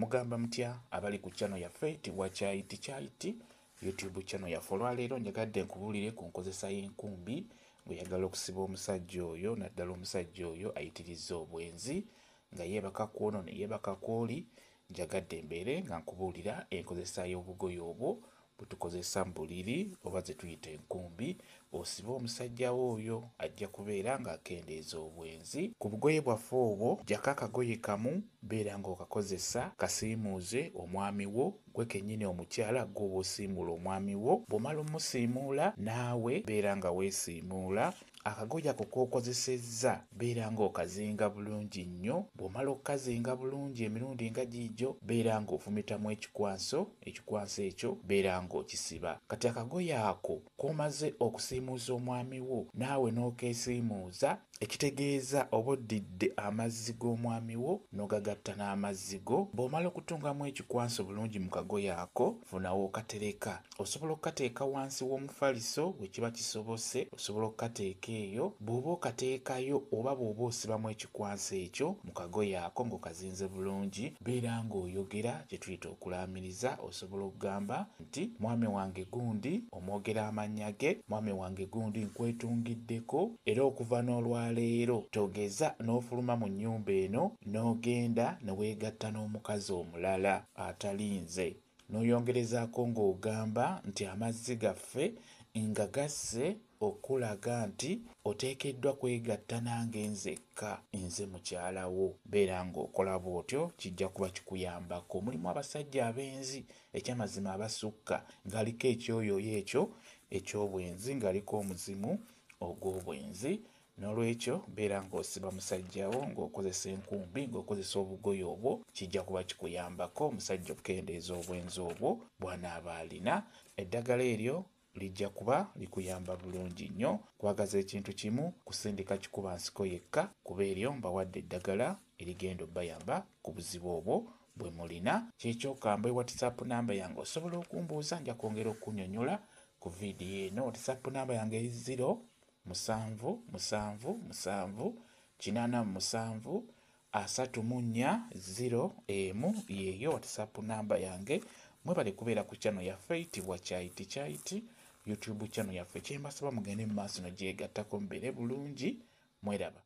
mugamba mutya abali ku channel yaffe tibwa Chaiti YouTube channel yaffe. Olwaleero njagadde nkubuulire ku nkozesa y'enkumbi ng'oyagala okusiba omusajja oyo, naddala omusajja oyo ayitirizza obwenzi nga yeebaka kwono ne yeebaka kwoli. Njagadde mbeere nga nkubuulira enkozesa y'obugoye obwo bwe tukozesa mu buliri oba ze tuyita enkumbi. Osiba omusajja wo oyo ajja kubeera ng'akendeeza obwenzi. Ku bugoye bwaffe obwo jjako akagoye kamu beera ng'okakozesa kasiimuuze omwami wo, gwe kennyini omukyala gw'oba osiimuula omwami wo. Bw'omala omusiimuula naawe beera nga weesiimuula. Akagoye ako k'okozesezza beera ng'okazinga bulungi nnyo. Bw'omala okukazinga bulungi emirundi nga giigyo beera ng'ofumitamu ekikwanso ekyo beera ng'okisiba. Kati akagoye ako k'omaze okusiimuuza omwami wo naawe n'okeesiimuuza, ekitegeeza oba oddidde amazzi g'omwami wo n'ogagatta n'amazzi go. Bw'omala okutungamu ekikwanso bulungi mu kagoye ako, funawo okatereka. Osobola okukateeka wansi w'omufaliso bwe kiba kisobose, osobola okukateeka eyo. Bw'oba okateekayo oba bw'oba osibamu ekikwanso ekyo mu kagoye ako ng'okazinze bulungi, beera ng'oyogera kye tuyita okulaamiriza. Osobola okugamba nti mwami wange gundi, omwogera amannya ge, mwami wange gundi nkwetungiddeko, era okuva n'olwaleero togeza n'ofuluma mu nnyumba eno n'ogenda ne weegatta n'omukazi omulala atali nze. N'oyongerezaako ng'ogamba nti amazzi gaffe nga gasse okulaga nti oteekeddwa kwegatta nange nzekka, nze mukyala wo. Beera ng'okola bw'otyo, kijja kuba kikuyambako. Mulimu abasajja abenzi ekyamazima abasukka ng'aliko ekyoyoyo ekyo eky'obwenzi, ng'aliko omuzimu ogw'obwenzi. N'olwekyo beera ng'osiba musajja wo ng'okozesa enkumbi, ng'okozesa obugoye obwo, kijja kuba kikuyambako omusajja okukendeeza obwenzi obwo bw'anaaba alina. Eddagala eryo lijja kuba likuyamba bulungi nnyo. Kwagaza ekintu kimu, kusindika kikuba nsiko yekka, kuba eryo mbawadde eddagala erigenda obbayamba ku buzibu obwo bwe mulina. Kyekyokamba WhatsApp namba yange osobola okumbuuza, nja kwongera okunnyonnyola ku vidiyo eno. WhatsApp namba yange eri 0778734 yeeyo WhatsApp namba yange. Mwebale kubeera ku channel yaffe tibwa Chaiti YouTube channel yaffe. Kyembasaba mugende mu maaso ne gyegattako mubeere bulungi. Mweraba.